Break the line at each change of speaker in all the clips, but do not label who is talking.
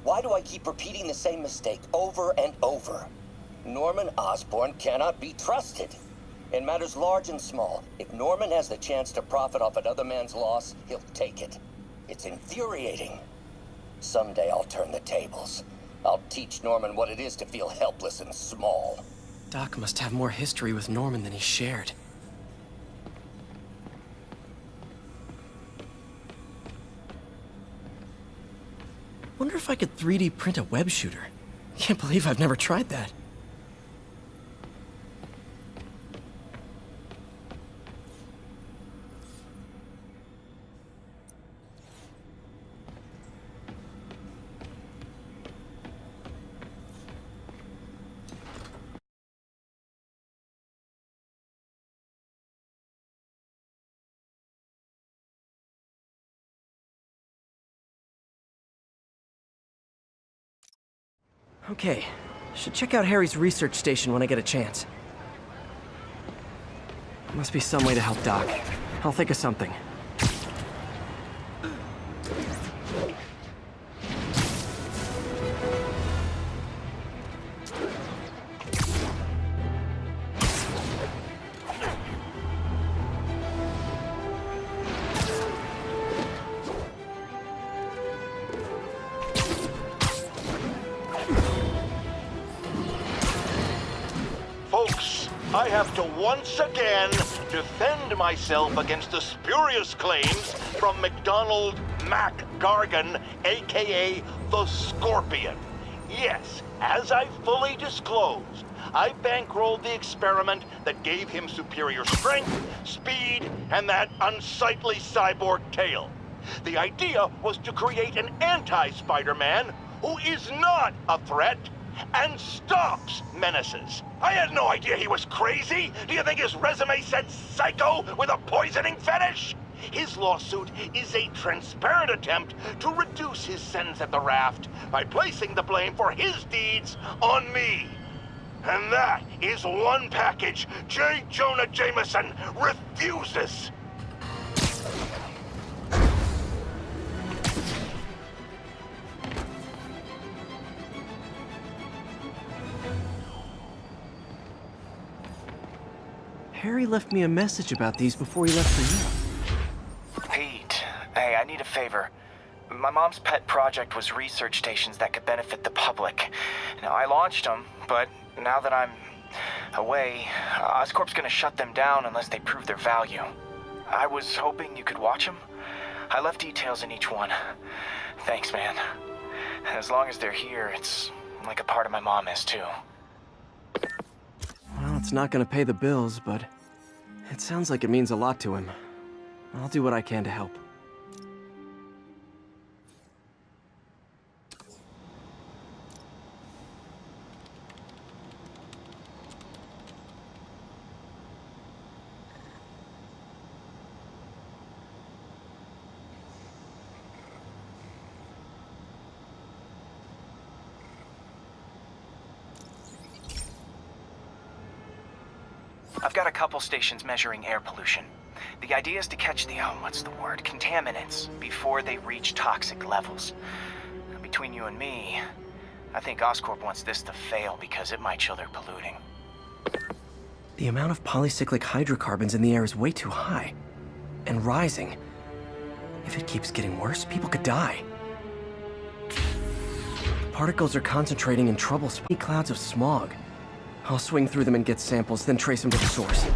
Why do I keep repeating the same mistake over and over? Norman Osborn cannot be trusted. In matters large and small, if Norman has the chance to profit off another man's loss, he'll take it. It's infuriating. Someday I'll turn the tables. I'll teach Norman what it is to feel helpless and small.
Doc must have more history with Norman than he shared. Wonder if I could 3D print a web shooter. Can't believe I've never tried that. Okay, should check out Harry's research station when I get a chance. Must be some way to help Doc. I'll think of something.
I have to once again defend myself against the spurious claims from MacDonald Mac Gargan, aka the Scorpion. Yes, as I fully disclosed, I bankrolled the experiment that gave him superior strength, speed, and that unsightly cyborg tail. The idea was to create an anti-Spider-Man who is not a threat and stops menaces. I had no idea he was crazy. Do you think his resume said psycho with a poisoning fetish? His lawsuit is a transparent attempt to reduce his sentence at the raft by placing the blame for his deeds on me. And that is one package J. Jonah Jameson refuses.
Harry left me a message about these before he left for you.
Pete, hey, I need a favor. My mom's pet project was research stations that could benefit the public. Now, I launched them, but now that I'm away, Oscorp's gonna shut them down unless they prove their value. I was hoping you could watch them. I left details in each one. Thanks, man. As long as they're here, it's like a part of my mom is, too.
Well, it's not gonna pay the bills, but it sounds like it means a lot to him. I'll do what I can to help.
I've got a couple stations measuring air pollution. The idea is to catch the, contaminants before they reach toxic levels. Between you and me, I think Oscorp wants this to fail because it might show they're polluting.
The amount of polycyclic hydrocarbons in the air is way too high. And rising. If it keeps getting worse, people could die. Particles are concentrating in trouble spots. Clouds of smog. I'll swing through them and get samples, then trace them to the source.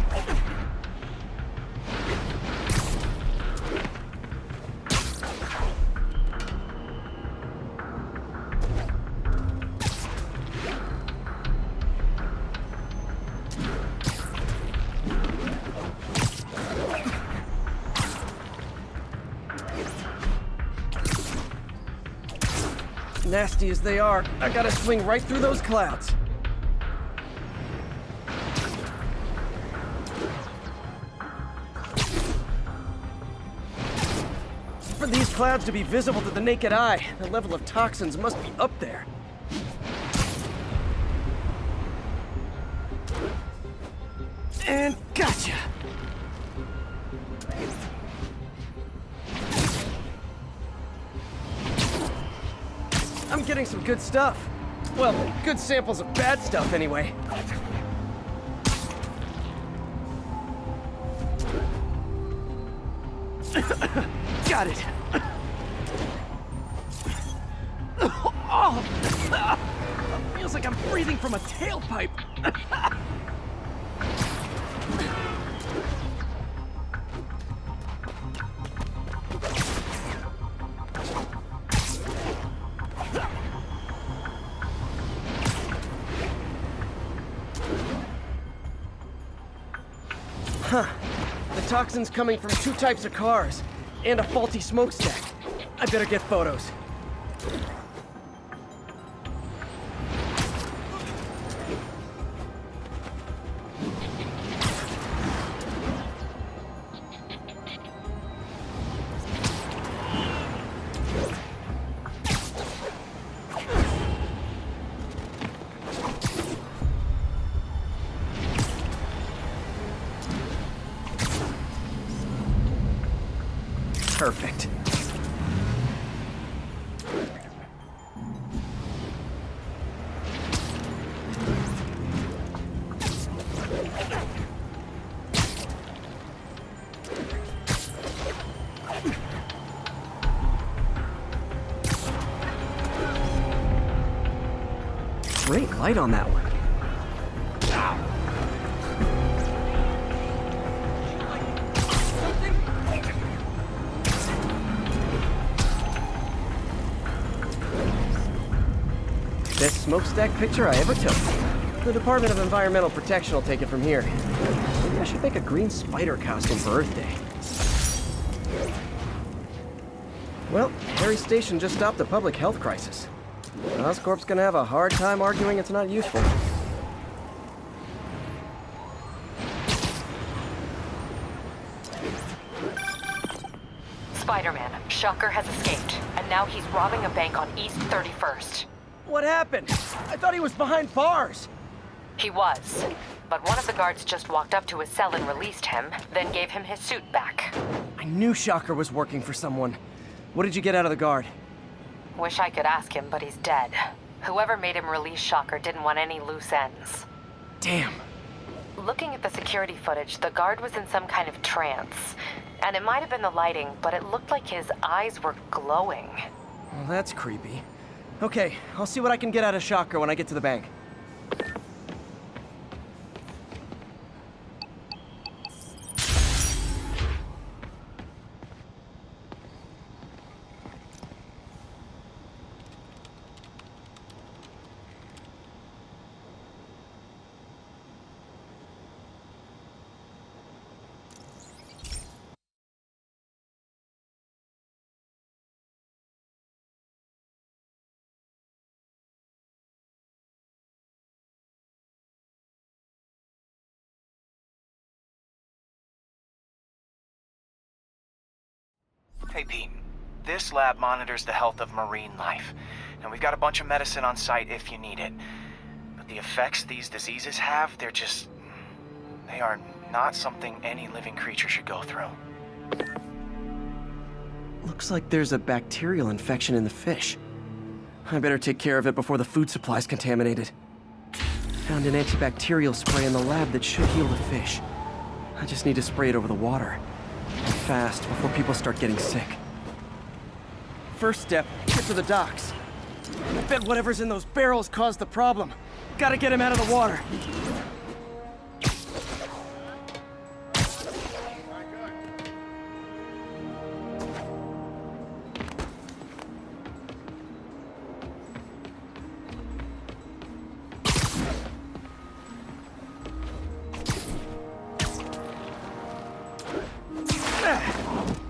Nasty as they are, I gotta swing right through those clouds. For these clouds to be visible to the naked eye, the level of toxins must be up there. And gotcha! I'm getting getting some good stuff. Well, good samples of bad stuff, anyway. Got it. Oh! Feels like I'm breathing from a tailpipe. Huh. The toxin's coming from 2 types of cars, and a faulty smokestack. I better get photos. Perfect. Great light on that one. Best smokestack picture I ever took. The Department of Environmental Protection will take it from here. Maybe I should make a green spider costume for Earth Day. Well, Harry Station just stopped a public health crisis. Oscorp's gonna have a hard time arguing it's not useful.
Spider-Man, Shocker has escaped, and now he's robbing a bank on East 31st.
What happened? I thought he was behind bars.
He was, but one of the guards just walked up to his cell and released him, then gave him his suit back.
I knew Shocker was working for someone. What did you get out of the guard?
Wish I could ask him, but he's dead. Whoever made him release Shocker didn't want any loose ends.
Damn.
Looking at the security footage, the guard was in some kind of trance. And it might have been the lighting, but it looked like his eyes were glowing.
Well, that's creepy. Okay, I'll see what I can get out of Shocker when I get to the bank.
Hey, Pete. This lab monitors the health of marine life, and we've got a bunch of medicine on site if you need it. But the effects these diseases have, they are not something any living creature should go through.
Looks like there's a bacterial infection in the fish. I better take care of it before the food supply's contaminated. Found an antibacterial spray in the lab that should heal the fish. I just need to spray it over the water. Fast, before people start getting sick. First step, get to the docks. I bet whatever's in those barrels caused the problem. Gotta get him out of the water.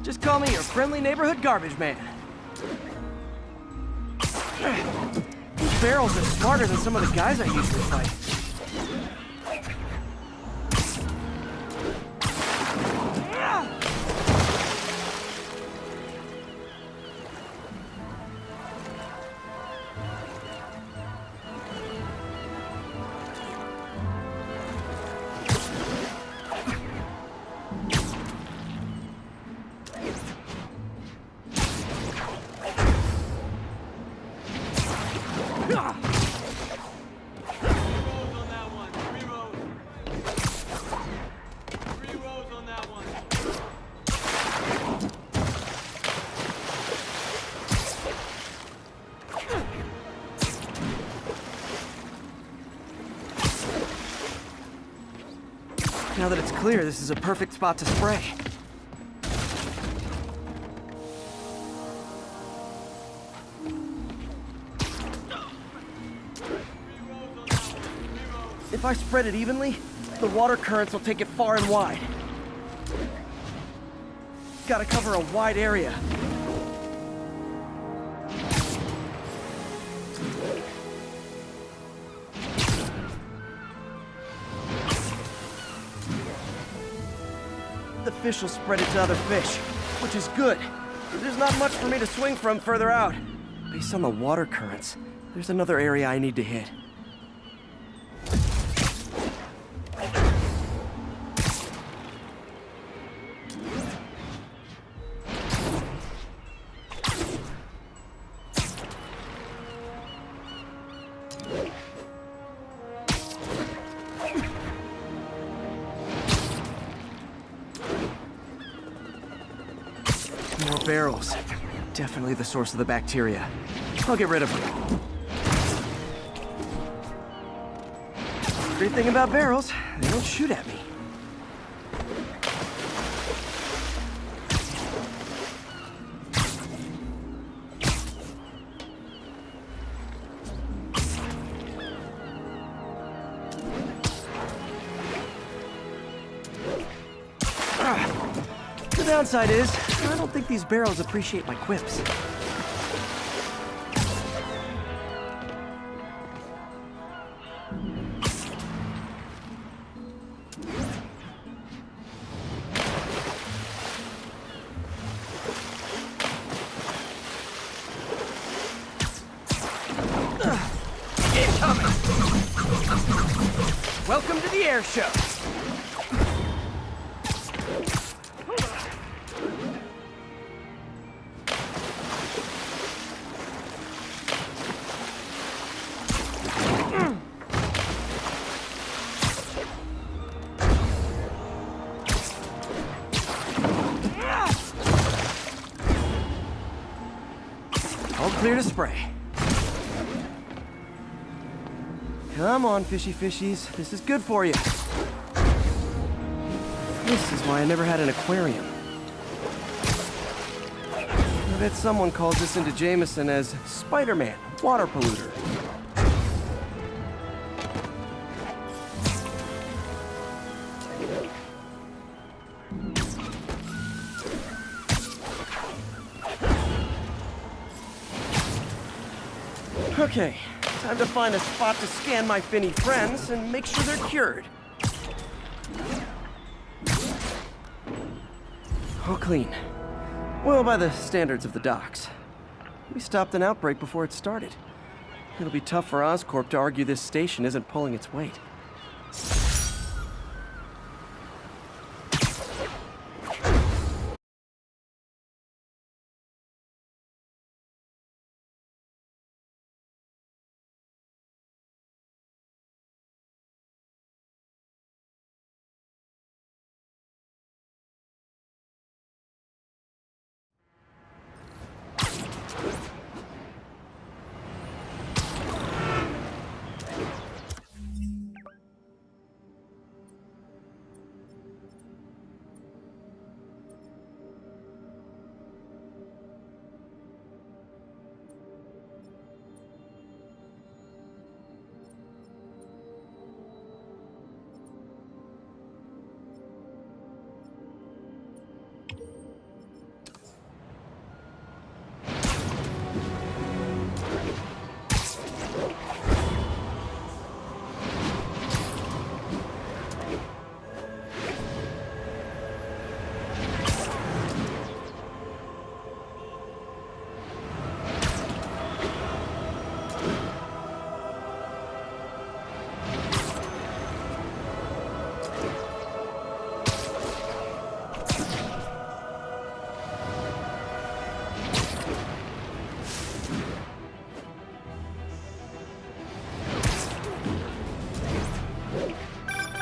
Just call me your friendly neighborhood garbage man. These barrels are smarter than some of the guys I usually fight. Now that it's clear, this is a perfect spot to spray. If I spread it evenly, the water currents will take it far and wide. Gotta cover a wide area. The fish will spread it to other fish, which is good. There's not much for me to swing from further out. Based on the water currents, there's another area I need to hit. More barrels. Definitely the source of the bacteria. I'll get rid of them. Great thing about barrels, they don't shoot at me. The downside is, I don't think these barrels appreciate my quips. Incoming! Welcome to the air show! All clear to spray. Come on, fishy fishies. This is good for you. This is why I never had an aquarium. I bet someone calls this into Jameson as Spider-Man, water polluter. Okay, time to find a spot to scan my finny friends and make sure they're cured. All clean. Well, by the standards of the docks. We stopped an outbreak before it started. It'll be tough for Oscorp to argue this station isn't pulling its weight.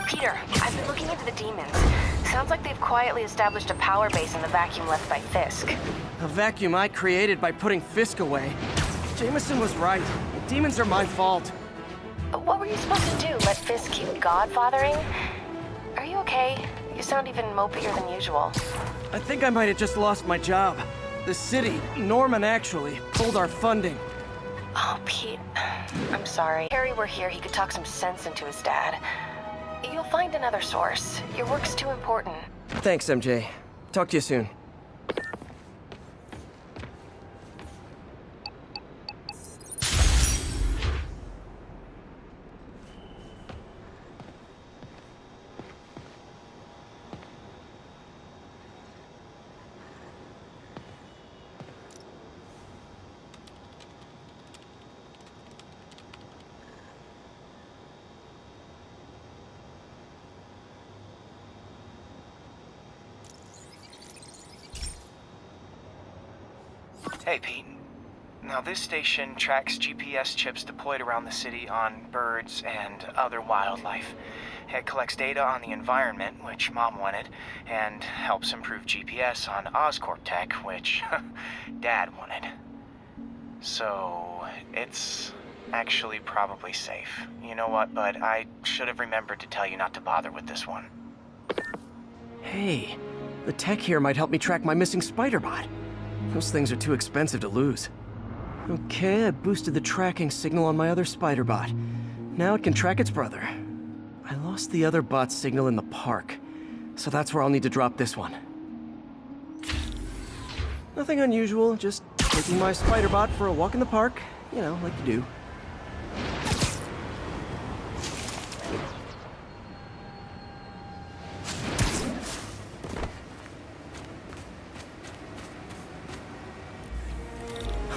Peter, I've been looking into the demons. Sounds like they've quietly established a power base in the vacuum left by Fisk.
A vacuum I created by putting Fisk away. Jameson was right. The demons are my fault.
But what were you supposed to do? Let Fisk keep godfathering? Are you okay? okay? You sound even mopier than usual.
I think I might have just lost my job. The city, Norman actually, pulled our funding.
Oh, Pete. I'm sorry. If Harry were here, he could talk some sense into his dad. You'll find another source. Your work's too important.
Thanks, MJ. Talk to you soon.
Hey, Pete. Now, this station tracks GPS chips deployed around the city on birds and other wildlife. It collects data on the environment, which Mom wanted, and helps improve GPS on Oscorp tech, which Dad wanted. So, it's actually probably safe. You know what, bud? I should have remembered to tell you not to bother with this one.
Hey, the tech here might help me track my missing Spider-Bot. Those things are too expensive to lose. Okay, I boosted the tracking signal on my other Spider-Bot. Now it can track its brother. I lost the other bot's signal in the park, so that's where I'll need to drop this one. Nothing unusual, just taking my Spider-Bot for a walk in the park. You know, like you do.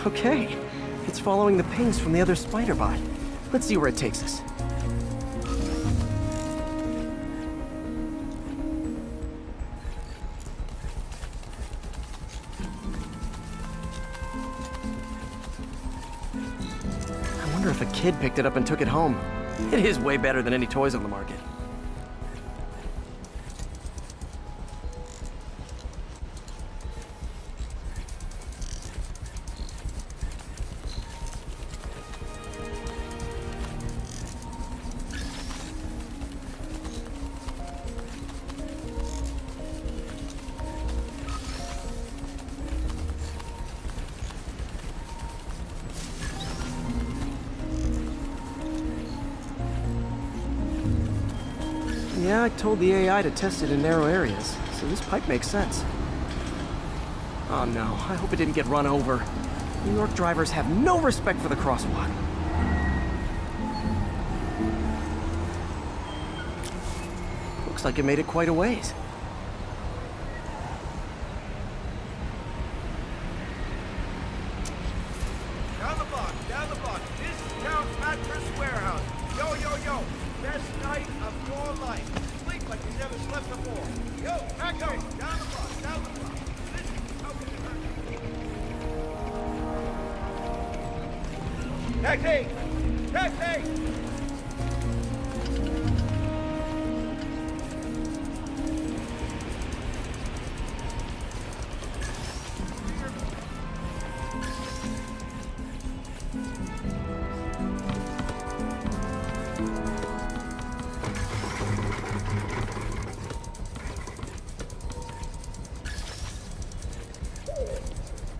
Okay, it's following the pings from the other Spider-Bot. Let's see where it takes us. I wonder if a kid picked it up and took it home. It is way better than any toys on the market. Yeah, I told the AI to test it in narrow areas, so this pipe makes sense. Oh no, I hope it didn't get run over. New York drivers have no respect for the crosswalk. Looks like it made it quite a ways.
Down the block, down the block. This is Town's Mattress Warehouse. Yo, yo, yo. Best night of your life. Sleep like you never slept before. Yo, back up. Down the block, down the block. Listen, okay. Taxi! Taxi!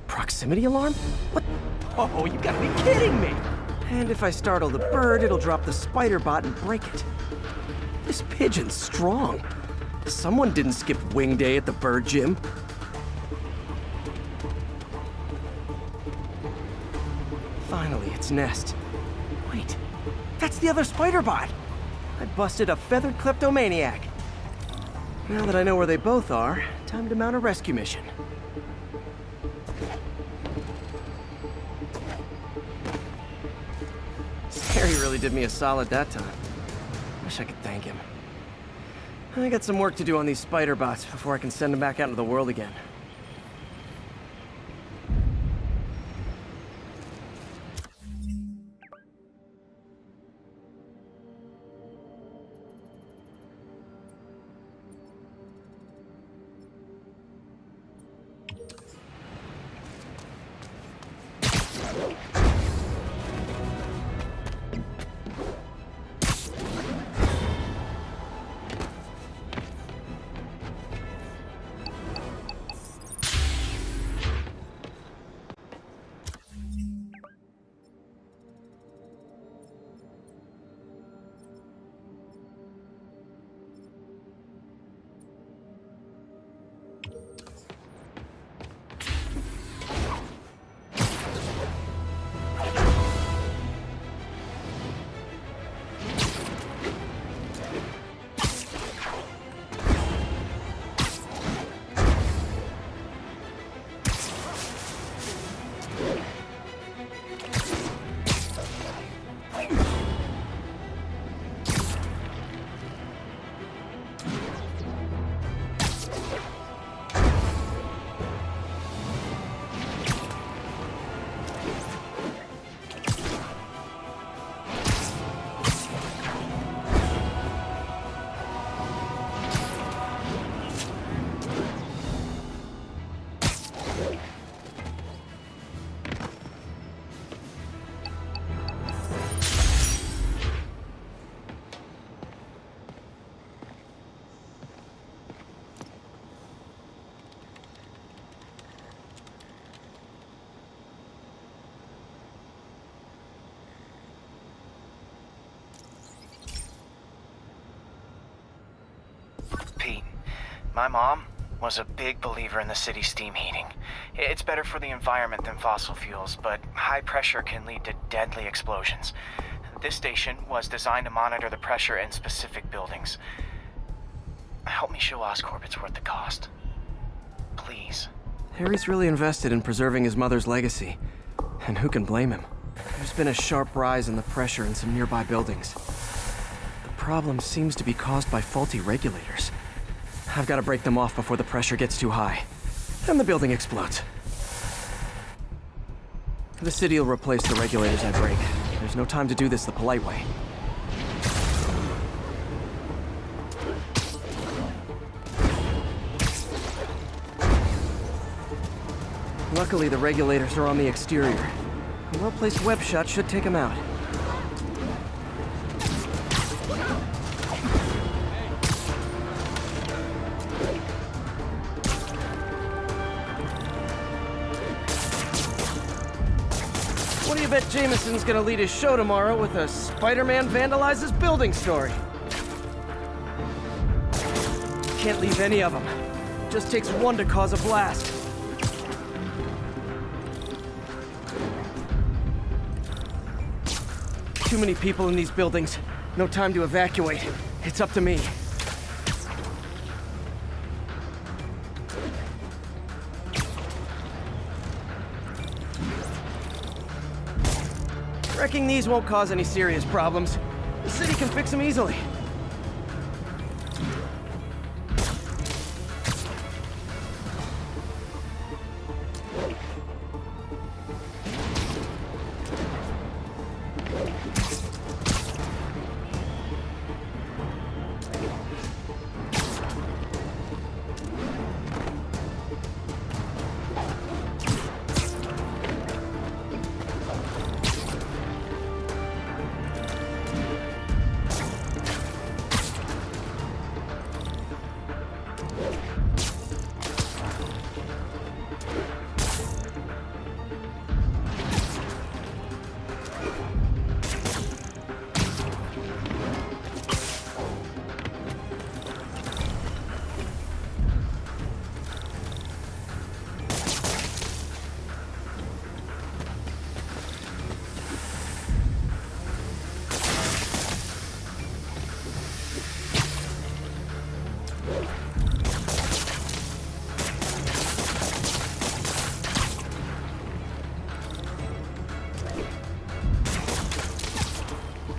Proximity alarm? What? Oh, you gotta be kidding me! And if I startle the bird, it'll drop the Spider-Bot and break it. This pigeon's strong. Someone didn't skip wing day at the bird gym. Finally, its nest. Wait, that's the other Spider-Bot! I busted a feathered kleptomaniac. Now that I know where they both are, time to mount a rescue mission. Harry really did me a solid that time. Wish I could thank him. I got some work to do on these Spider-Bots before I can send them back out into the world again.
My mom was a big believer in the city's steam heating. It's better for the environment than fossil fuels, but high pressure can lead to deadly explosions. This station was designed to monitor the pressure in specific buildings. Help me show Oscorp it's worth the cost. Please.
Harry's really invested in preserving his mother's legacy. And who can blame him? There's been a sharp rise in the pressure in some nearby buildings. The problem seems to be caused by faulty regulators. I've got to break them off before the pressure gets too high. And the building explodes. The city will replace the regulators I break. There's no time to do this the polite way. Luckily, the regulators are on the exterior. A well-placed web shot should take them out. What do you bet Jameson's gonna lead his show tomorrow with a Spider-Man vandalizes building story? Can't leave any of them. Just takes one to cause a blast. Too many people in these buildings. No time to evacuate. It's up to me. Wrecking these won't cause any serious problems. The city can fix them easily.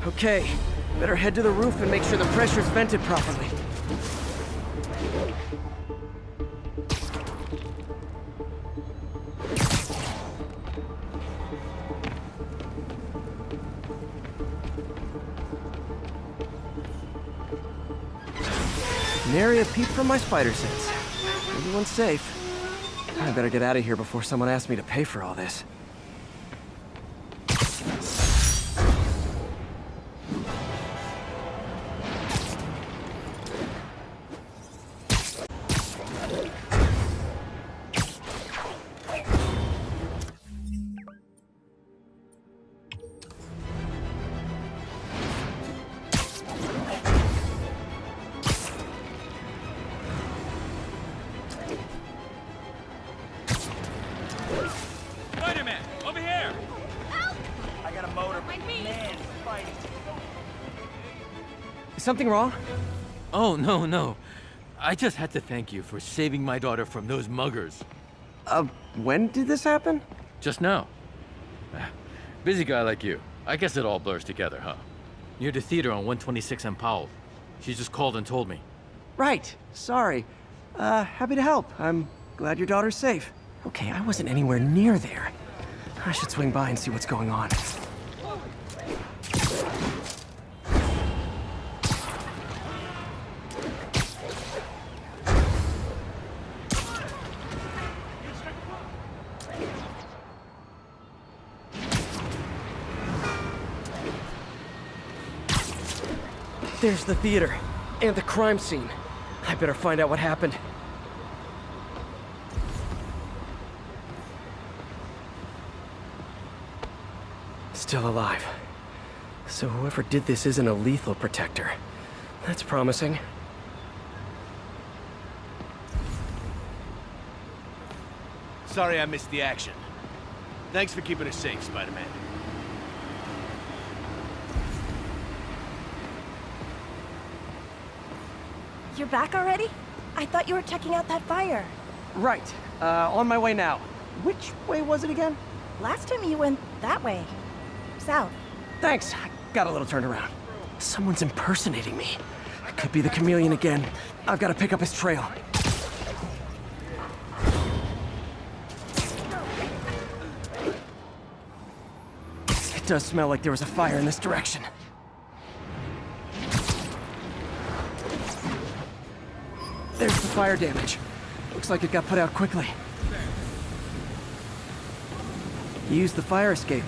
Okay, better head to the roof and make sure the pressure's vented properly. Nary a peep from my spider sense. Everyone's safe. I better get out of here before someone asks me to pay for all this.
Spider-Man, over here!
I got a motor. Man, fight.
Is something wrong?
Oh, no. I just had to thank you for saving my daughter from those muggers.
When did this happen?
Just now. Busy guy like you. I guess it all blurs together, huh? Near the theater on 126 and Powell. She just called and told me.
Right. Sorry. Happy to help. I'm glad your daughter's safe. Okay, I wasn't anywhere near there. I should swing by and see what's going on. There's the theater, and the crime scene. I better find out what happened. Still alive. So whoever did this isn't a lethal protector. That's promising.
Sorry I missed the action. Thanks for keeping us safe, Spider-Man.
You're back already? I thought you were checking out that fire.
Right. On my way now. Which way was it again?
Last time you went that way. South.
Thanks. I got a little turned around. Someone's impersonating me. Could be the chameleon again. I've got to pick up his trail. It does smell like there was a fire in this direction. There's the fire damage. Looks like it got put out quickly. He used the fire escape.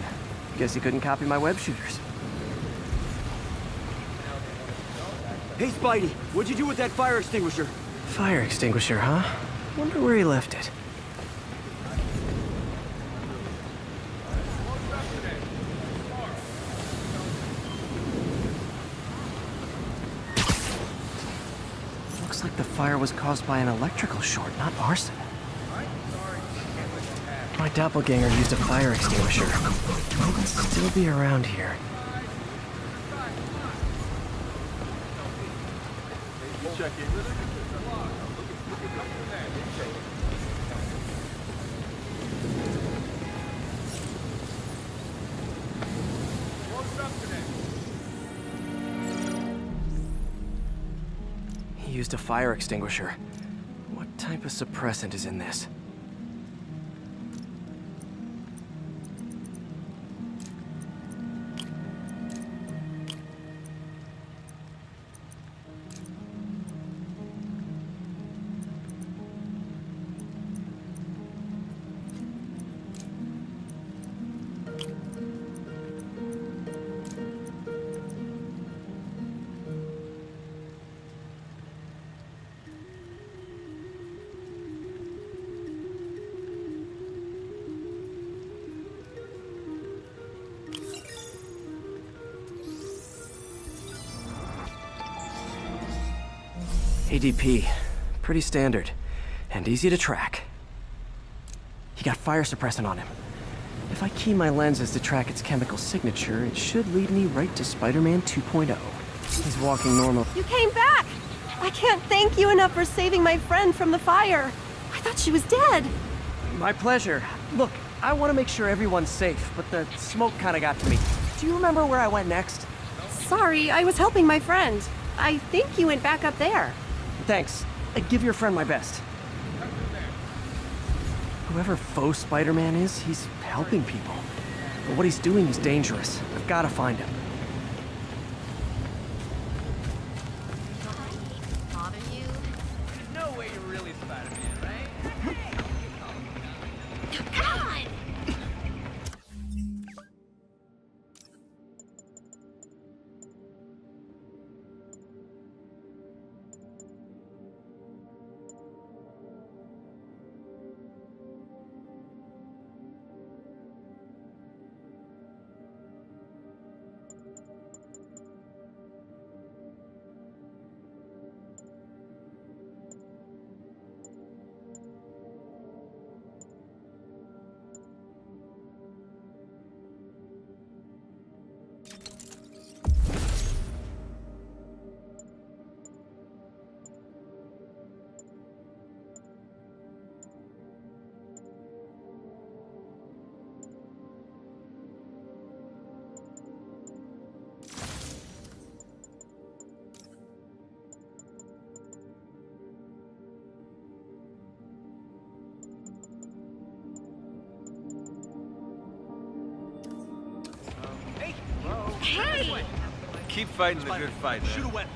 Guess he couldn't copy my web shooters.
Hey, Spidey, what'd you do with that fire extinguisher?
Fire extinguisher, huh? Wonder where he left it. Looks like the fire was caused by an electrical short, not arson. My doppelganger used a fire extinguisher. Might still be around here. He used a fire extinguisher. What type of suppressant is in this? ADP. Pretty standard. And easy to track. He got fire suppressant on him. If I key my lenses to track its chemical signature, it should lead me right to Spider-Man 2.0. He's walking normal.
You came back! I can't thank you enough for saving my friend from the fire. I thought she was dead.
My pleasure. Look, I want to make sure everyone's safe, but the smoke kind of got to me. Do you remember where I went next?
Sorry, I was helping my friend. I think you went back up there.
Thanks. Give your friend my best. Whoever faux Spider-Man is, he's helping people. But what he's doing is dangerous. I've got to find him.
There's no way you're really Spider-Man, right?
Come on!
Hey! Keep fighting the good fight, man. Shoot a weapon.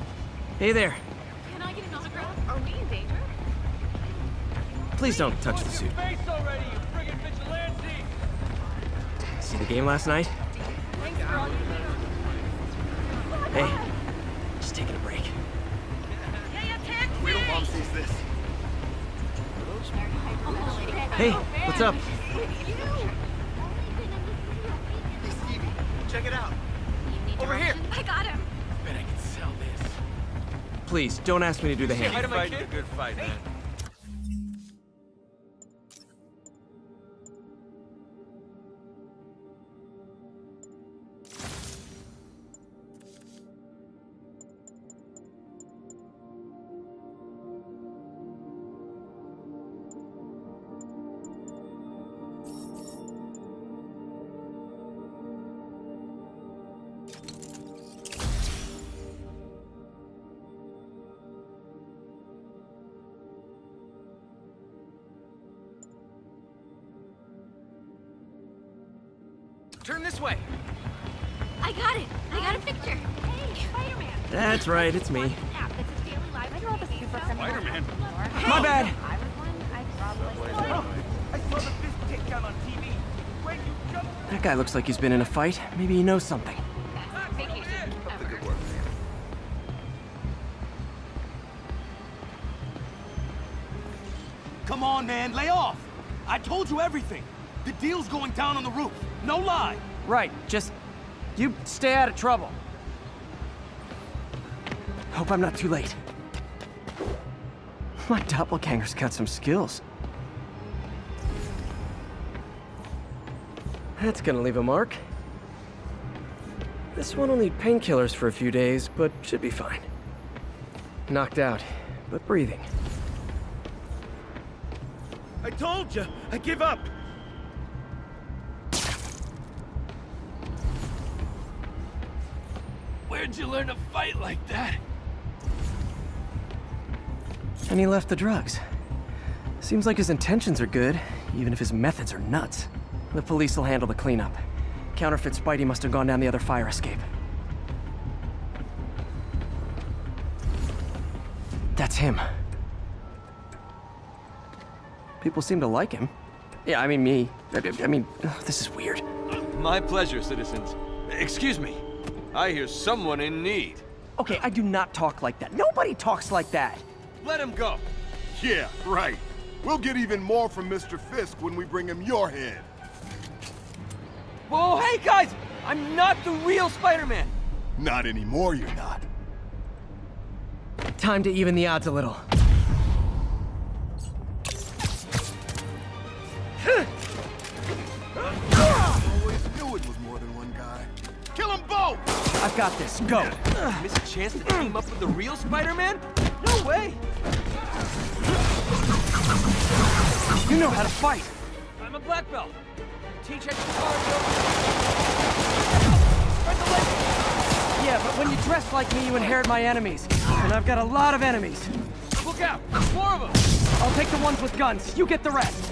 Hey there.
Can I get an autograph? Are we in danger?
Please don't touch the suit.
Face already, you friggin' vigilante!
See the game last night?
Thanks for all you do.
Hey, just taking a break.
Wait till Mom sees this.
Hey, what's up?
Check it out. Over here.
I got him.
Bet I can sell this.
Please, don't ask me to do the
Keep
hand.
fighting the good fight, man.
Turn this way.
I got it. I got a picture. Hey, Spider-Man.
That's right, it's me.
Spider-Man.
My bad.
I saw the fist takedown on TV. When you jumped...
That guy looks like he's been in a fight. Maybe he knows something.
Come on, man, lay off. I told you everything. The deal's going down on the roof. No lie.
Right, just... you stay out of trouble. Hope I'm not too late. My doppelganger's got some skills. That's gonna leave a mark. This one will need painkillers for a few days, but should be fine. Knocked out, but breathing.
I told you. I give up.
Where'd you learn to fight like that?
And he left the drugs. Seems like his intentions are good, even if his methods are nuts. The police will handle the cleanup. Counterfeit Spidey must have gone down the other fire escape. That's him. People seem to like him. Yeah, I mean me. I mean, this is weird.
My pleasure, citizens. Excuse me. I hear someone in need.
Okay, I do not talk like that. Nobody talks like that.
Let him go.
Yeah, right. We'll get even more from Mr. Fisk when we bring him your head.
Whoa, hey guys! I'm not the real Spider-Man.
Not anymore, you're not.
Time to even the odds a little.
Always knew it was more than one guy. Kill them both!
I've got this. Go.
Miss a chance to team up with the real Spider-Man? No way.
You know how to fight.
I'm a black belt. Teach extra Spread the leg.
Yeah, but when you dress like me, you inherit my enemies. And I've got a lot of enemies.
Look out! More of them!
I'll take the ones with guns. You get the rest.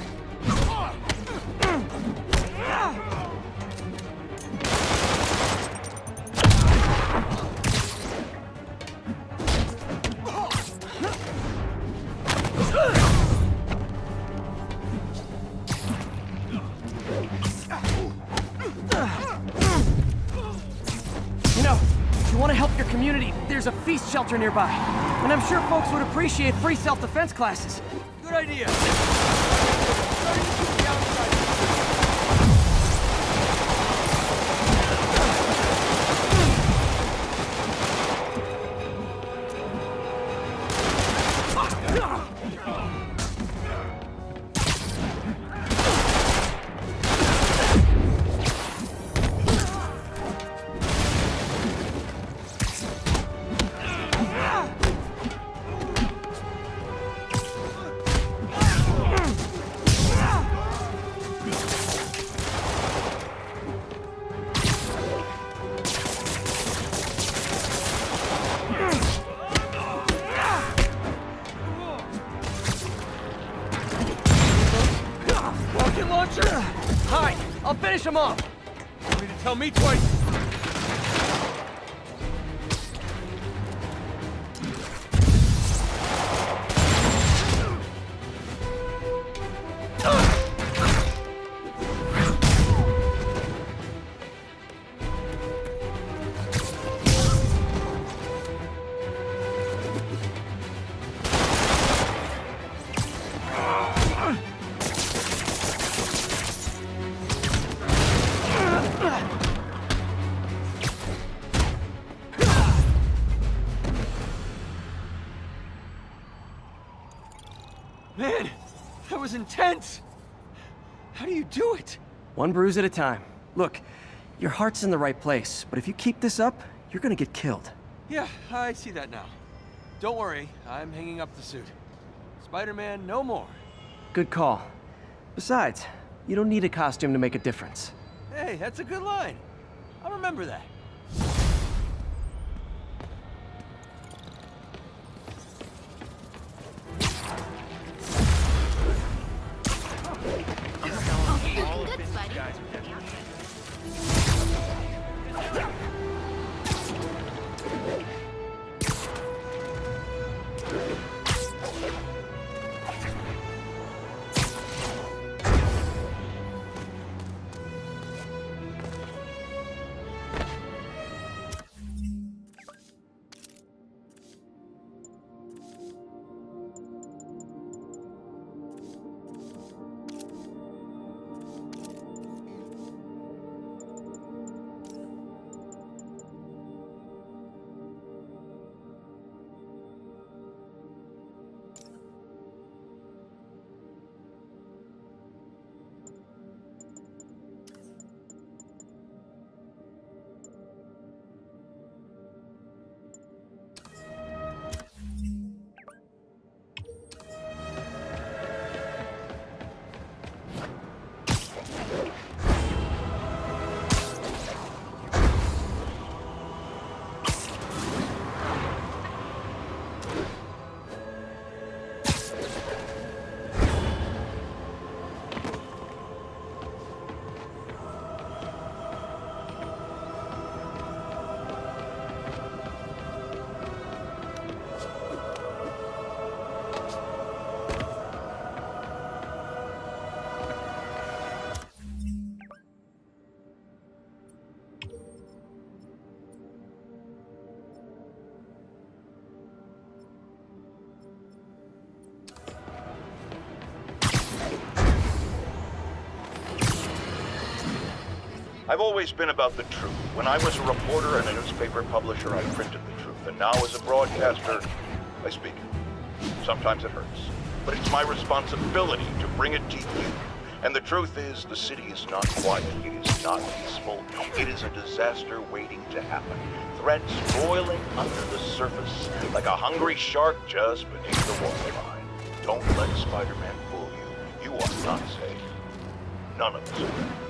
You know, if you want to help your community, there's a feast shelter nearby. And I'm sure folks would appreciate free self-defense classes.
Good idea. Rocket launcher!
Hi, I'll finish him off.
You need to tell me twice. Man, that was intense! How do you do it?
One bruise at a time. Look, your heart's in the right place, but if you keep this up, you're gonna get killed.
Yeah, I see that now. Don't worry, I'm hanging up the suit. Spider-Man, no more.
Good call. Besides, you don't need a costume to make a difference.
Hey, that's a good line. I'll remember that.
Good, buddy.
I've always been about the truth. When I was a reporter and a newspaper publisher, I printed the truth. And now as a broadcaster, I speak it. Sometimes it hurts. But it's my responsibility to bring it to you. And the truth is, the city is not quiet. It is not peaceful. It is a disaster waiting to happen. Threats boiling under the surface like a hungry shark just beneath the waterline. Don't let Spider-Man fool you. You are not safe. None of us are.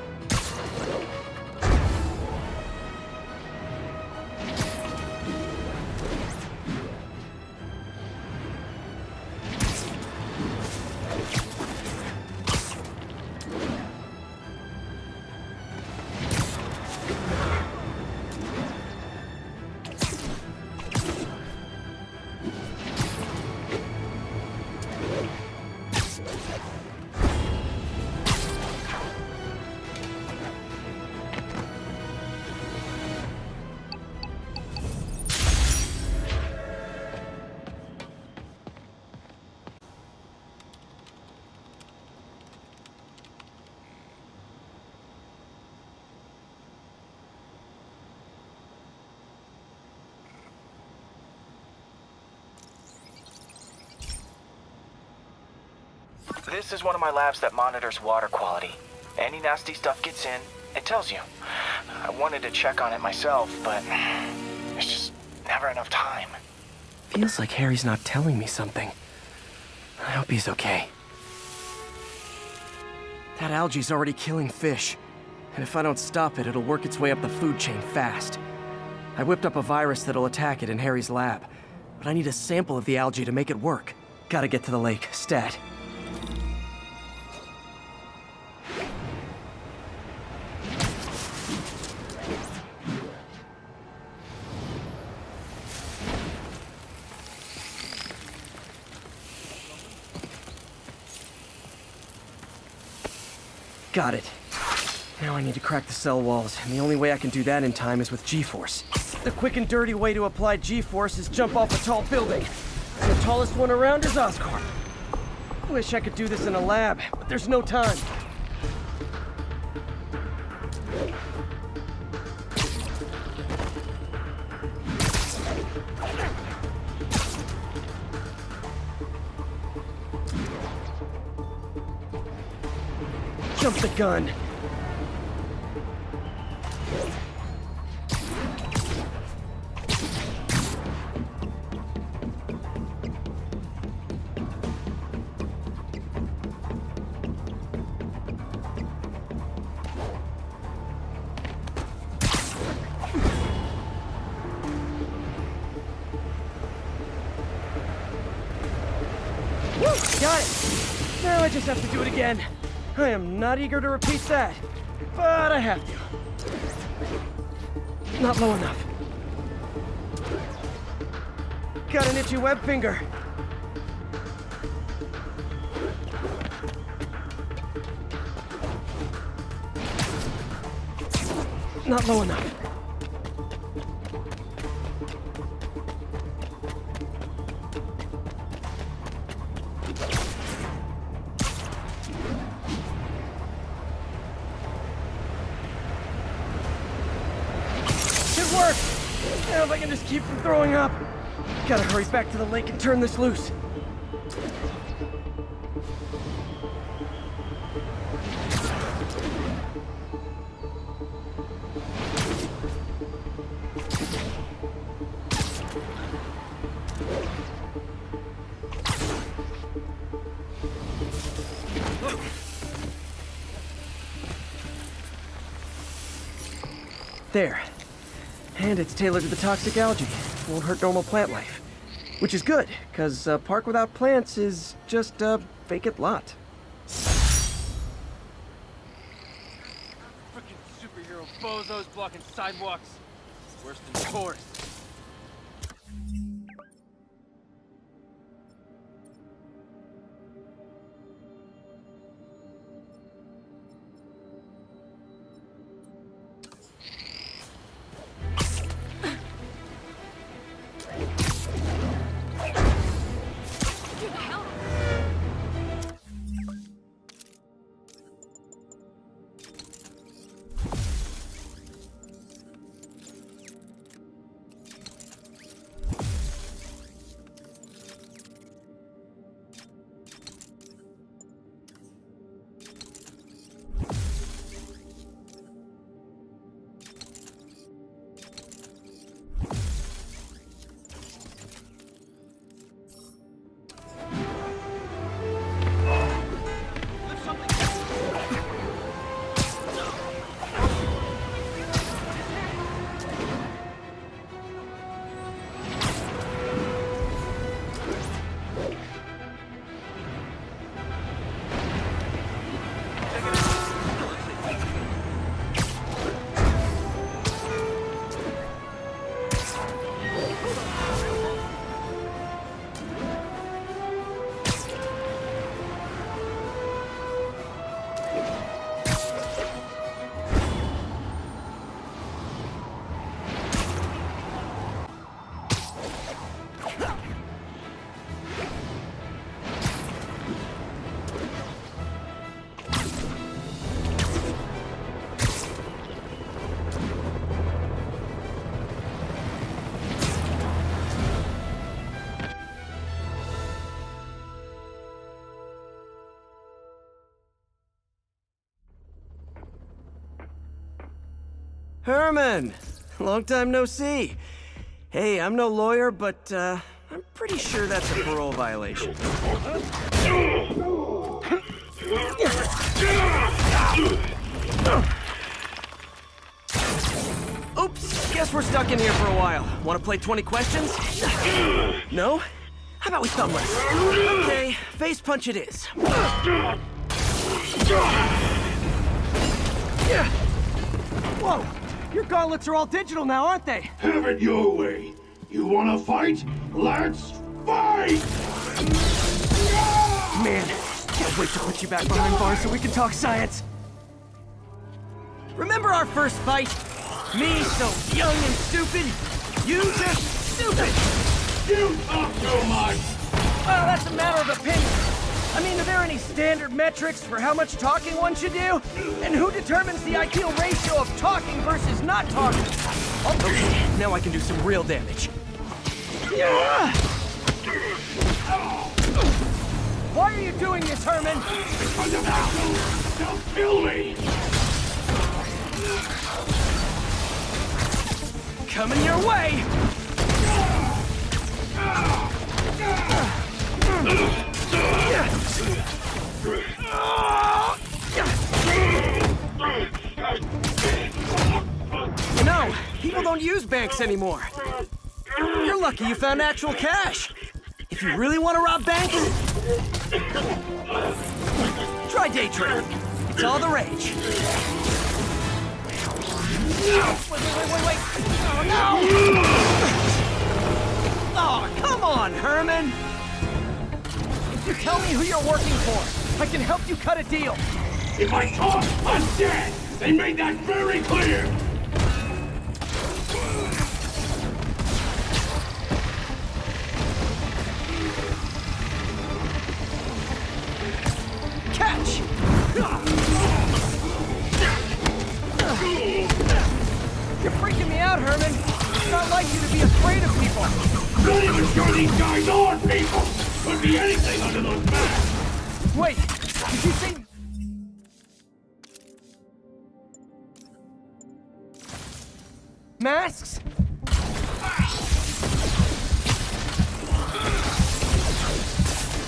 This is one of my labs that monitors water quality. Any nasty stuff gets in, it tells you. I wanted to check on it myself, but there's just never enough time.
Feels like Harry's not telling me something. I hope he's okay. That algae's already killing fish. And if I don't stop it, it'll work its way up the food chain fast. I whipped up a virus that'll attack it in Harry's lab. But I need a sample of the algae to make it work. Gotta get to the lake, stat. Got it. Now I need to crack the cell walls, and the only way I can do that in time is with G-Force. The quick and dirty way to apply G-Force is jump off a tall building. And the tallest one around is Oscorp. Wish I could do this in a lab, but there's no time. Jump the gun. Woo! Got it! Now I just have to do it again. I am not eager to repeat that, but I have to. Not low enough. Got an itchy web finger. Not low enough. Now if I can just keep from throwing up. Gotta hurry back to the lake and turn this loose. There. And it's tailored to the toxic algae. Won't hurt normal plant life. Which is good, because a park without plants is just a vacant lot.
Frickin' superhero bozos blocking sidewalks. Worse than tourists.
Herman! Long time no see. Hey, I'm no lawyer, but I'm pretty sure that's a parole violation. Oops, guess we're stuck in here for a while. Want to play 20 questions? No? How about we thumb wrestle? Okay, face punch it is.
Whoa! Your gauntlets are all digital now, aren't they?
Have it your way. You wanna fight? Let's fight!
Man, can't wait to put you back behind bars so we can talk science.
Remember our first fight? Me so young and stupid, you just stupid!
You talk too much!
Well, that's a matter of opinion. I mean, are there any standard metrics for how much talking one should do? And who determines the ideal ratio of talking versus not talking? Okay, now I can do some real damage.
Why are you doing this, Herman?
Because of that! Don't kill me!
Coming your way! You know, people don't use banks anymore. You're lucky you found actual cash. If you really want to rob banks, try day trading. It's all the rage. Wait. Oh, no! Oh, come on, Herman!
If you tell me who you're working for, I can help you cut a deal.
If I talk, I'm dead! They made that very clear!
Catch!
You're freaking me out, Herman. It's not like you to be afraid of people.
Not even sure these guys are people! Could be anything under those masks!
Wait, did you say... masks?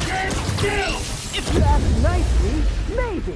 Stand still!
If you ask nicely, maybe.